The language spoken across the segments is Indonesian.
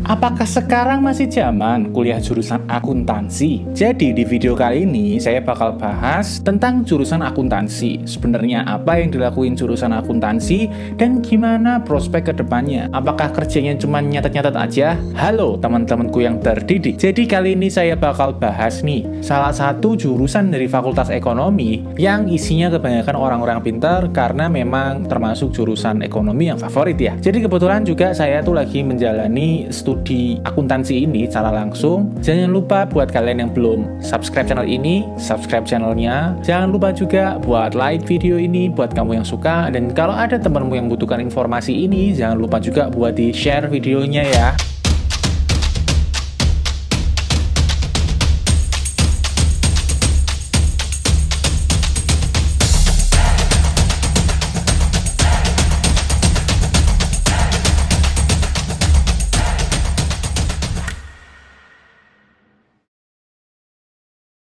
Apakah sekarang masih zaman kuliah jurusan akuntansi? Jadi di video kali ini saya bakal bahas tentang jurusan akuntansi. Sebenarnya apa yang dilakuin jurusan akuntansi dan gimana prospek kedepannya? Apakah kerjanya cuma nyatet-nyatet aja? Halo teman-temanku yang terdidik. Jadi kali ini saya bakal bahas nih salah satu jurusan dari Fakultas Ekonomi yang isinya kebanyakan orang-orang pintar karena memang termasuk jurusan ekonomi yang favorit ya. Jadi kebetulan juga saya tuh lagi menjalani studi akuntansi ini secara langsung. Jangan lupa buat kalian yang belum subscribe channel ini, subscribe channelnya. Jangan lupa juga buat like video ini buat kamu yang suka. Dan kalau ada temanmu yang butuhkan informasi ini, jangan lupa juga buat di share videonya ya.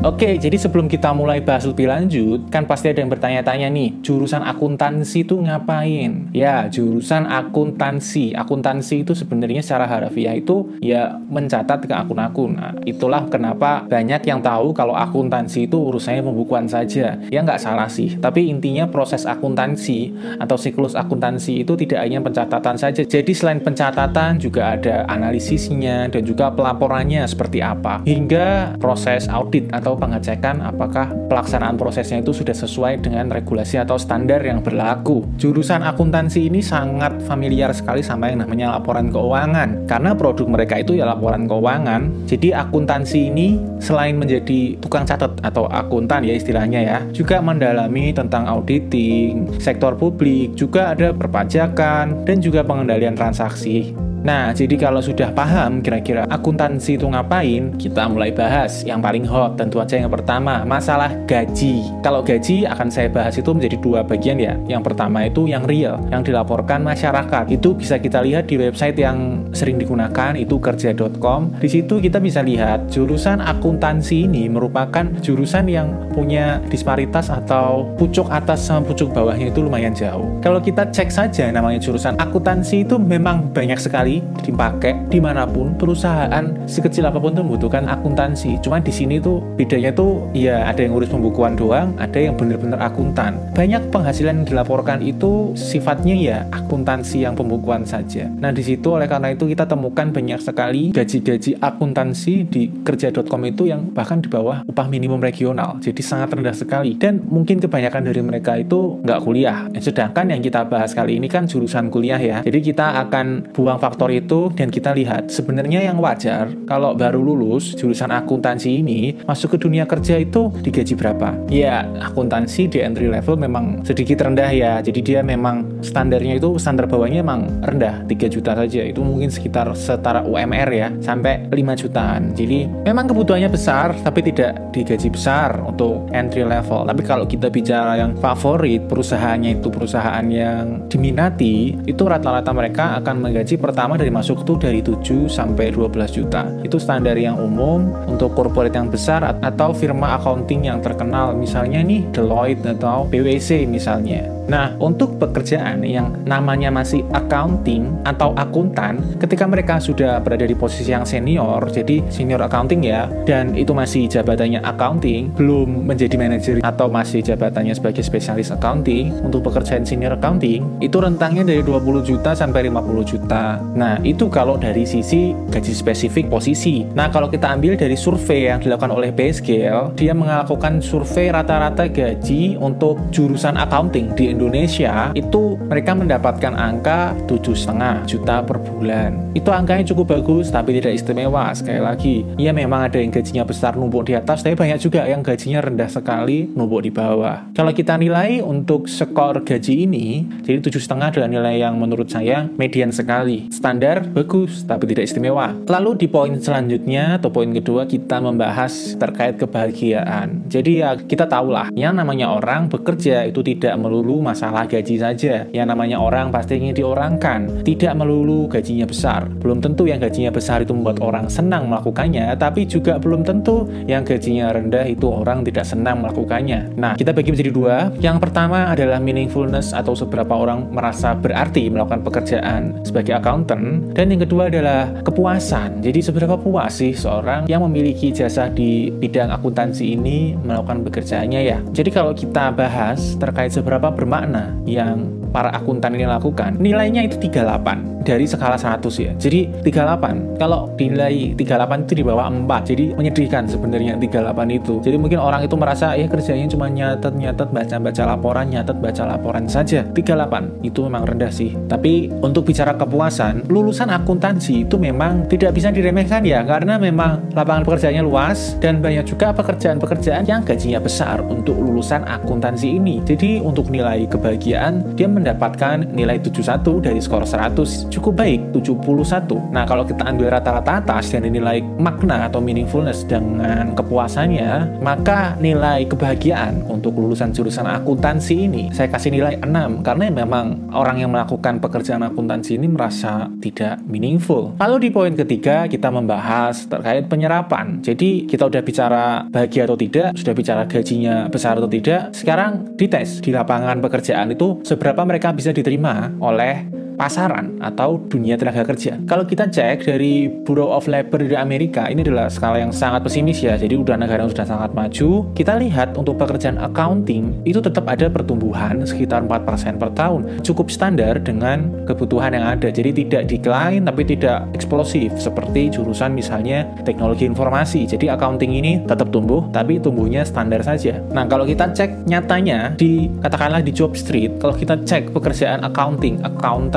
Oke, jadi sebelum kita mulai bahas lebih lanjut, kan pasti ada yang bertanya-tanya nih, jurusan akuntansi itu ngapain? Ya, jurusan akuntansi. Akuntansi itu sebenarnya secara harfiah itu ya mencatat ke akun-akun. Nah, itulah kenapa banyak yang tahu kalau akuntansi itu urusannya pembukuan saja. Ya nggak salah sih, tapi intinya proses akuntansi atau siklus akuntansi itu tidak hanya pencatatan saja. Jadi selain pencatatan juga ada analisisnya dan juga pelaporannya seperti apa. Hingga proses audit atau pengecekan apakah pelaksanaan prosesnya itu sudah sesuai dengan regulasi atau standar yang berlaku. Jurusan akuntansi ini sangat familiar sekali sama yang namanya laporan keuangan, karena produk mereka itu ya laporan keuangan. Jadi akuntansi ini selain menjadi tukang catat atau akuntan ya istilahnya ya, juga mendalami tentang auditing, sektor publik, juga ada perpajakan, dan juga pengendalian transaksi. Nah, jadi kalau sudah paham kira-kira akuntansi itu ngapain, kita mulai bahas yang paling hot. Tentu aja yang pertama, masalah gaji. Kalau gaji akan saya bahas itu menjadi dua bagian ya. Yang pertama itu yang real, yang dilaporkan masyarakat. Itu bisa kita lihat di website yang sering digunakan, itu kerja.com. Di situ kita bisa lihat jurusan akuntansi ini merupakan jurusan yang punya disparitas atau pucuk atas sama pucuk bawahnya itu lumayan jauh. Kalau kita cek saja namanya jurusan akuntansi itu memang banyak sekali dipakai dimanapun, perusahaan sekecil apapun tuh membutuhkan akuntansi. Cuma di sini tuh bedanya tuh ya ada yang ngurus pembukuan doang, ada yang bener-bener akuntan. Banyak penghasilan yang dilaporkan itu sifatnya ya akuntansi yang pembukuan saja. Nah di situ oleh karena itu kita temukan banyak sekali gaji-gaji akuntansi di kerja.com itu yang bahkan di bawah upah minimum regional. Jadi sangat rendah sekali. Dan mungkin kebanyakan dari mereka itu nggak kuliah. Sedangkan yang kita bahas kali ini kan jurusan kuliah ya. Jadi kita akan buang faktor itu dan kita lihat sebenarnya yang wajar kalau baru lulus jurusan akuntansi ini masuk ke dunia kerja itu digaji berapa. Ya akuntansi di entry level memang sedikit rendah ya, jadi dia memang standarnya itu standar bawahnya memang rendah, 3 juta saja, itu mungkin sekitar setara UMR ya, sampai 5 jutaan. Jadi memang kebutuhannya besar tapi tidak digaji besar untuk entry level. Tapi kalau kita bicara yang favorit, perusahaannya itu perusahaan yang diminati, itu rata-rata mereka akan menggaji pertama dari masuk tuh dari 7 sampai 12 juta. Itu standar yang umum untuk corporate yang besar atau firma accounting yang terkenal, misalnya nih Deloitte atau PwC misalnya. Nah, untuk pekerjaan yang namanya masih accounting atau akuntan, ketika mereka sudah berada di posisi yang senior, jadi senior accounting ya, dan itu masih jabatannya accounting, belum menjadi manajer atau masih jabatannya sebagai spesialis accounting, untuk pekerjaan senior accounting, itu rentangnya dari 20 juta sampai 50 juta. Nah, itu kalau dari sisi gaji spesifik posisi. Nah, kalau kita ambil dari survei yang dilakukan oleh PayScale, dia melakukan survei rata-rata gaji untuk jurusan accounting di Indonesia, itu mereka mendapatkan angka 7,5 juta per bulan. Itu angkanya cukup bagus, tapi tidak istimewa. Sekali lagi, ya memang ada yang gajinya besar numpuk di atas, tapi banyak juga yang gajinya rendah sekali numpuk di bawah. Kalau kita nilai untuk skor gaji ini, jadi 7,5 adalah nilai yang menurut saya median sekali. Standar bagus, tapi tidak istimewa. Lalu di poin selanjutnya atau poin kedua kita membahas terkait kebahagiaan. Jadi ya kita tahulah, yang namanya orang bekerja itu tidak melulu masalah gaji saja. Yang namanya orang pasti ingin diorangkan. Tidak melulu gajinya besar. Belum tentu yang gajinya besar itu membuat orang senang melakukannya, tapi juga belum tentu yang gajinya rendah itu orang tidak senang melakukannya. Nah, kita bagi menjadi dua. Yang pertama adalah meaningfulness atau seberapa orang merasa berarti melakukan pekerjaan sebagai accountant, dan yang kedua adalah kepuasan. Jadi seberapa puas sih seorang yang memiliki jasa di bidang akuntansi ini melakukan pekerjaannya ya. Jadi kalau kita bahas terkait seberapa bermakna yang para akuntan ini lakukan, nilainya itu 38 dari skala 100 ya. Jadi 38. Kalau nilai 38 itu di bawah 4. Jadi menyedihkan sebenarnya 38 itu. Jadi mungkin orang itu merasa ya kerjanya cuma nyatet, baca laporan saja. 38 itu memang rendah sih. Tapi untuk bicara kepuasan, lulusan akuntansi itu memang tidak bisa diremehkan ya, karena memang lapangan pekerjaannya luas dan banyak juga pekerjaan-pekerjaan yang gajinya besar untuk lulusan akuntansi ini. Jadi untuk nilai kebahagiaan dia mendapatkan nilai 71 dari skor 100, cukup baik, 71. Nah, kalau kita ambil rata-rata atas dan nilai makna atau meaningfulness dengan kepuasannya, maka nilai kebahagiaan untuk lulusan jurusan akuntansi ini saya kasih nilai 6, karena memang orang yang melakukan pekerjaan akuntansi ini merasa tidak meaningful. Lalu di poin ketiga kita membahas terkait penyerapan. Jadi kita udah bicara bahagia atau tidak, sudah bicara gajinya besar atau tidak, sekarang dites di lapangan pekerjaan itu seberapa mereka bisa diterima oleh pasaran atau dunia tenaga kerja. Kalau kita cek dari Bureau of Labor di Amerika, ini adalah skala yang sangat pesimis ya, jadi udah negara yang sudah sangat maju. Kita lihat untuk pekerjaan accounting itu tetap ada pertumbuhan sekitar 4% per tahun, cukup standar dengan kebutuhan yang ada. Jadi tidak decline tapi tidak eksplosif seperti jurusan misalnya teknologi informasi. Jadi accounting ini tetap tumbuh tapi tumbuhnya standar saja. Nah, kalau kita cek nyatanya di katakanlah di job street, kalau kita cek pekerjaan accountant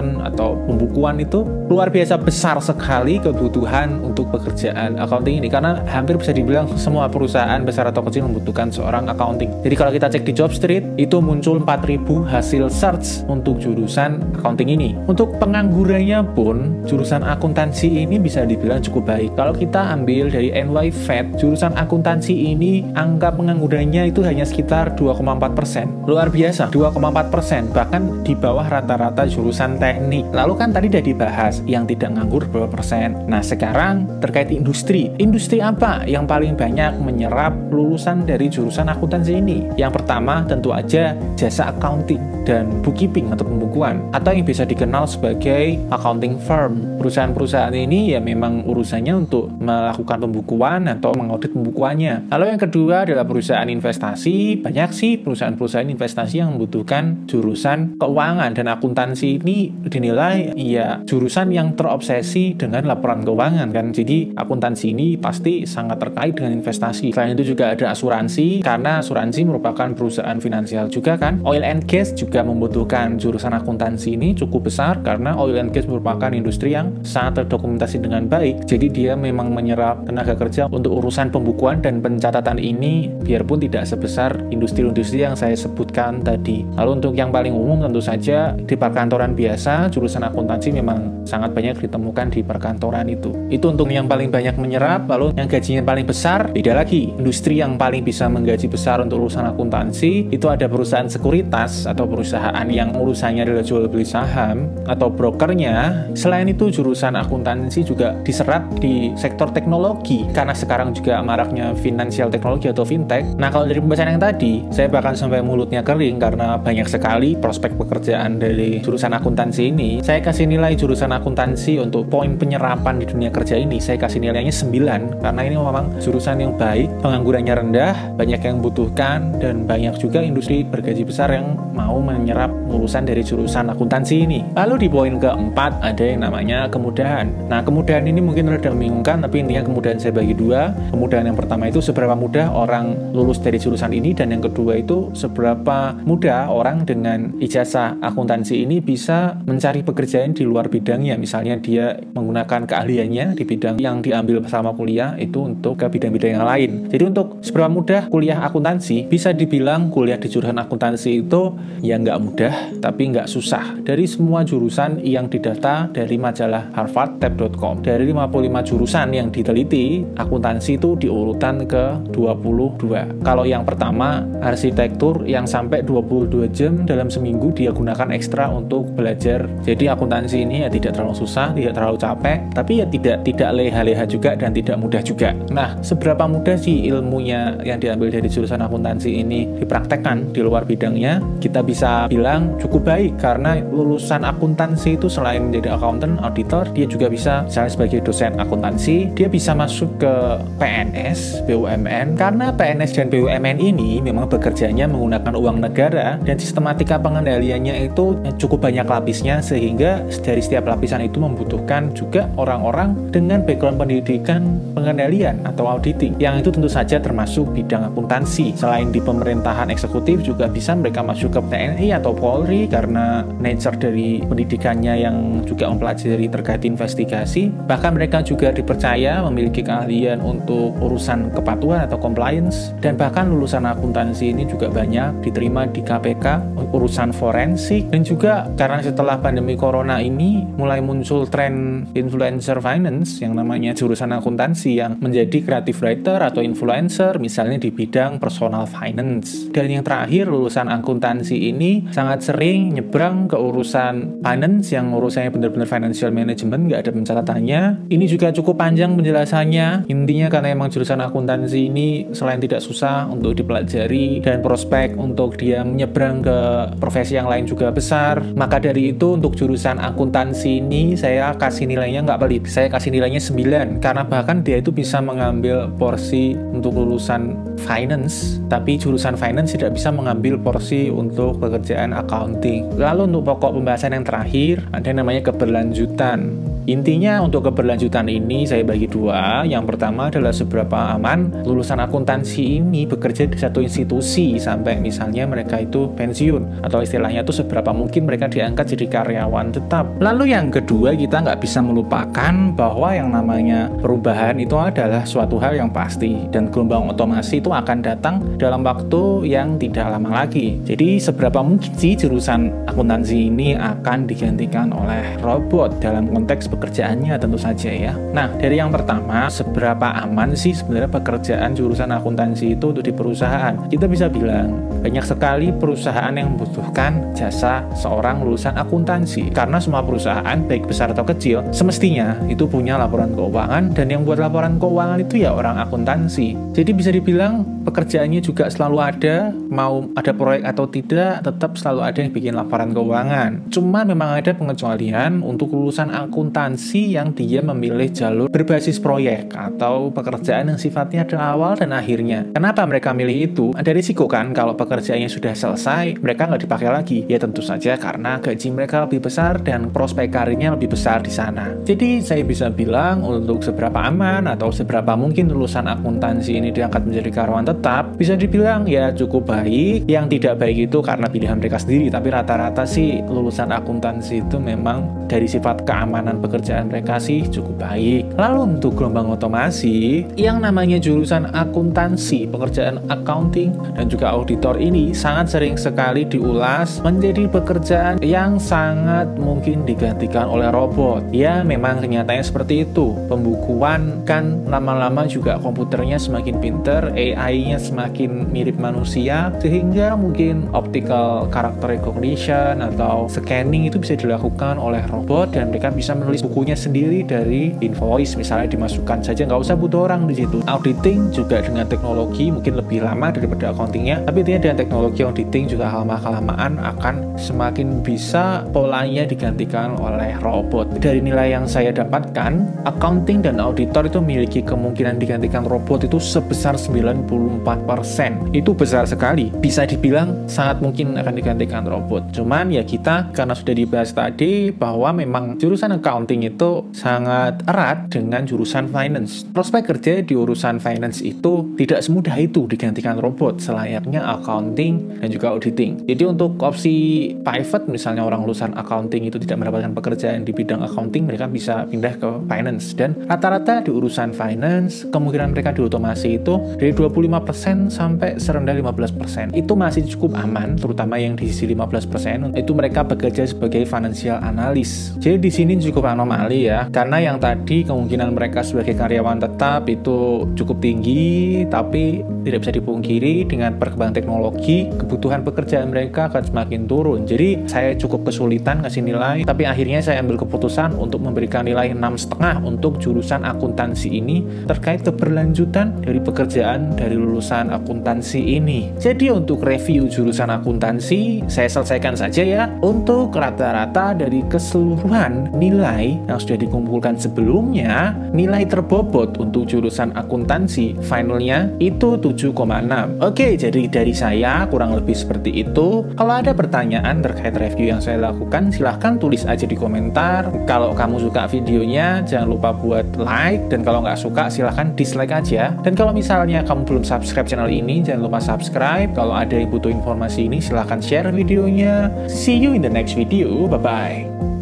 atau pembukuan itu luar biasa besar sekali kebutuhan untuk pekerjaan accounting ini, karena hampir bisa dibilang semua perusahaan besar atau kecil membutuhkan seorang accounting. Jadi kalau kita cek di job street itu muncul 4.000 hasil search untuk jurusan accounting ini. Untuk penganggurannya pun jurusan akuntansi ini bisa dibilang cukup baik. Kalau kita ambil dari NY Fed, jurusan akuntansi ini angka penganggurannya itu hanya sekitar 2,4%. Luar biasa, 2,4%, bahkan di bawah rata-rata jurusan teknik. Lalu kan tadi udah dibahas yang tidak nganggur berapa persen. Nah, sekarang terkait industri. Industri apa yang paling banyak menyerap lulusan dari jurusan akuntansi ini? Yang pertama tentu aja jasa accounting dan bookkeeping atau pembukuan, atau yang bisa dikenal sebagai accounting firm. Perusahaan-perusahaan ini ya memang urusannya untuk melakukan pembukuan atau mengaudit pembukuannya. Lalu yang kedua adalah perusahaan investasi. Banyak sih perusahaan-perusahaan investasi yang membutuhkan jurusan keuangan, dan akuntansi ini dinilai ya jurusan yang terobsesi dengan laporan keuangan kan. Jadi akuntansi ini pasti sangat terkait dengan investasi. Selain itu juga ada asuransi, karena asuransi merupakan perusahaan finansial juga kan. Oil and gas juga membutuhkan jurusan akuntansi ini cukup besar, karena oil and gas merupakan industri yang sangat terdokumentasi dengan baik. Jadi dia memang menyerap tenaga kerja untuk urusan pembukuan dan pencatatan ini, biarpun tidak sebesar industri-industri yang saya sebutkan tadi. Lalu untuk yang paling umum tentu saja di perkantoran biasa, jurusan akuntansi memang sangat banyak ditemukan di perkantoran itu. Itu untuk yang paling banyak menyerap. Lalu yang gajinya paling besar, beda lagi. Industri yang paling bisa menggaji besar untuk lulusan akuntansi itu ada perusahaan sekuritas atau perusahaan yang urusannya adalah jual beli saham atau brokernya. Selain itu jurusan akuntansi juga diserap di sektor teknologi, karena sekarang juga maraknya financial teknologi atau fintech. Nah, kalau dari pembahasan yang tadi, saya bahkan sampai mulutnya kering karena banyak sekali prospek pekerjaan dari jurusan akuntansi ini. Saya kasih nilai jurusan akuntansi untuk poin penyerapan di dunia kerja ini, saya kasih nilainya 9, karena ini memang jurusan yang baik, penganggurannya rendah, banyak yang butuhkan, dan banyak juga industri bergaji besar yang mau menyerap lulusan dari jurusan akuntansi ini. Lalu di poin keempat ada yang namanya kemudahan. Nah, kemudahan ini mungkin rada membingungkan, tapi intinya kemudahan saya bagi dua. Kemudahan yang pertama itu seberapa mudah orang lulus dari jurusan ini, dan yang kedua itu seberapa mudah orang dengan ijazah akuntansi ini bisa mencari pekerjaan di luar bidangnya. Misalnya dia menggunakan keahliannya di bidang yang diambil selama kuliah itu untuk ke bidang-bidang yang lain. Jadi untuk seberapa mudah kuliah akuntansi, bisa dibilang kuliah di jurusan akuntansi itu ya nggak mudah, tapi nggak susah. Dari semua jurusan yang didata dari majalah harvardtab.com, dari 55 jurusan yang diteliti, akuntansi itu di urutan ke-22. Kalau yang pertama, arsitektur yang sampai 22 jam dalam seminggu dia gunakan ekstra untuk belajar. Jadi akuntansi ini ya tidak terlalu susah, tidak terlalu capek, tapi ya tidak leha-leha juga dan tidak mudah juga. Nah, seberapa mudah sih ilmunya yang diambil dari jurusan akuntansi ini dipraktekkan di luar bidangnya? Kita bisa bilang cukup baik, karena lulusan akuntansi itu selain menjadi accountant, auditor, dia juga bisa misalnya sebagai dosen akuntansi, dia bisa masuk ke PNS, BUMN, karena PNS dan BUMN ini memang bekerjanya menggunakan uang negara dan sistematika pengendaliannya itu cukup banyak lapisnya, sehingga dari setiap lapisan itu membutuhkan juga orang-orang dengan background pendidikan pengendalian atau auditing, yang itu tentu saja termasuk bidang akuntansi. Selain di pemerintahan eksekutif juga bisa mereka masuk ke TNI atau Polri karena nature dari pendidikannya yang juga mempelajari terkait investigasi. Bahkan mereka juga dipercaya memiliki keahlian untuk urusan kepatuhan atau compliance, dan bahkan lulusan akuntansi ini juga banyak diterima di KPK urusan forensik. Dan juga karena setelah pandemi corona ini mulai muncul tren influencer finance yang namanya jurusan akuntansi yang menjadi creative writer atau influencer misalnya di bidang personal finance. Dan yang terakhir, lulusan akuntansi ini sangat sering nyebrang ke urusan finance yang urusannya benar-benar financial management, nggak ada pencatatannya. Ini juga cukup panjang penjelasannya. Intinya karena emang jurusan akuntansi ini selain tidak susah untuk dipelajari dan prospek untuk dia menyeberang ke profesi yang lain juga besar, maka dari itu untuk jurusan akuntansi ini saya kasih nilainya nggak pelit, saya kasih nilainya 9, karena bahkan dia itu bisa mengambil porsi untuk lulusan finance, tapi jurusan finance tidak bisa mengambil porsi untuk pekerjaan accounting. Lalu untuk pokok pembahasan yang terakhir, ada yang namanya keberlanjutan. Intinya untuk keberlanjutan ini saya bagi dua. Yang pertama adalah seberapa aman lulusan akuntansi ini bekerja di satu institusi sampai misalnya mereka itu pensiun, atau istilahnya itu seberapa mungkin mereka diangkat jadi karyawan tetap. Lalu yang kedua, kita nggak bisa melupakan bahwa yang namanya perubahan itu adalah suatu hal yang pasti, dan gelombang otomasi itu akan datang dalam waktu yang tidak lama lagi. Jadi seberapa mungkin sih jurusan akuntansi ini akan digantikan oleh robot dalam konteks pekerjaannya? Tentu saja ya. Nah, dari yang pertama, seberapa aman sih sebenarnya pekerjaan jurusan akuntansi itu untuk di perusahaan? Kita bisa bilang banyak sekali perusahaan yang membutuhkan jasa seorang lulusan akuntansi, karena semua perusahaan baik besar atau kecil semestinya itu punya laporan keuangan, dan yang buat laporan keuangan itu ya orang akuntansi. Jadi bisa dibilang pekerjaannya juga selalu ada, mau ada proyek atau tidak, tetap selalu ada yang bikin laporan keuangan. Cuma memang ada pengecualian untuk lulusan akuntansi yang dia memilih jalur berbasis proyek atau pekerjaan yang sifatnya ada awal dan akhirnya. Kenapa mereka milih itu? Ada risiko kan kalau pekerjaannya sudah selesai, mereka nggak dipakai lagi. Ya tentu saja karena gaji mereka lebih besar dan prospek karirnya lebih besar di sana. Jadi saya bisa bilang untuk seberapa aman atau seberapa mungkin lulusan akuntansi ini diangkat menjadi karyawan tetap, bisa dibilang ya cukup baik. Yang tidak baik itu karena pilihan mereka sendiri, tapi rata-rata sih lulusan akuntansi itu memang dari sifat keamanan pekerjaan mereka sih cukup baik. Lalu untuk gelombang otomasi, yang namanya jurusan akuntansi, pekerjaan accounting dan juga auditor ini sangat sering sekali diulas menjadi pekerjaan yang sangat mungkin digantikan oleh robot. Ya memang kenyataannya seperti itu. Pembukuan kan lama-lama juga komputernya semakin pinter, AI-nya semakin mirip manusia, sehingga mungkin optical character recognition atau scanning itu bisa dilakukan oleh robot, dan mereka bisa menulis bukunya sendiri dari invoice misalnya, dimasukkan saja, nggak usah butuh orang di situ. Auditing juga dengan teknologi mungkin lebih lama daripada accountingnya, tapi intinya dengan teknologi auditing juga lama-kelamaan akan semakin bisa polanya digantikan oleh robot. Dari nilai yang saya dapatkan, accounting dan auditor itu memiliki kemungkinan digantikan robot itu sebesar 94%. 24%. Itu besar sekali. Bisa dibilang sangat mungkin akan digantikan robot. Cuman ya kita karena sudah dibahas tadi bahwa memang jurusan accounting itu sangat erat dengan jurusan finance. Prospek kerja di urusan finance itu tidak semudah itu digantikan robot selayaknya accounting dan juga auditing. Jadi untuk opsi pivot, misalnya orang lulusan accounting itu tidak mendapatkan pekerjaan di bidang accounting, mereka bisa pindah ke finance. Dan rata-rata di urusan finance, kemungkinan mereka diotomasi itu dari 25% sampai serendah 15%. Itu masih cukup aman, terutama yang di sisi 15%, itu mereka bekerja sebagai financial analyst. Jadi di sini cukup anomali ya, karena yang tadi kemungkinan mereka sebagai karyawan tetap itu cukup tinggi, tapi tidak bisa dipungkiri dengan perkembangan teknologi, kebutuhan pekerjaan mereka akan semakin turun. Jadi saya cukup kesulitan ngasih nilai, tapi akhirnya saya ambil keputusan untuk memberikan nilai 6,5 untuk jurusan akuntansi ini terkait keberlanjutan dari pekerjaan dari lulusan akuntansi ini. Jadi untuk review jurusan akuntansi saya selesaikan saja ya. Untuk rata-rata dari keseluruhan nilai yang sudah dikumpulkan sebelumnya, nilai terbobot untuk jurusan akuntansi finalnya itu 7,6. Oke, jadi dari saya kurang lebih seperti itu. Kalau ada pertanyaan terkait review yang saya lakukan, silahkan tulis aja di komentar. Kalau kamu suka videonya, jangan lupa buat like, dan kalau nggak suka silahkan dislike aja. Dan kalau misalnya kamu belum subscribe channel ini, jangan lupa subscribe. Kalau ada yang butuh informasi ini, silahkan share videonya. See you in the next video. Bye-bye.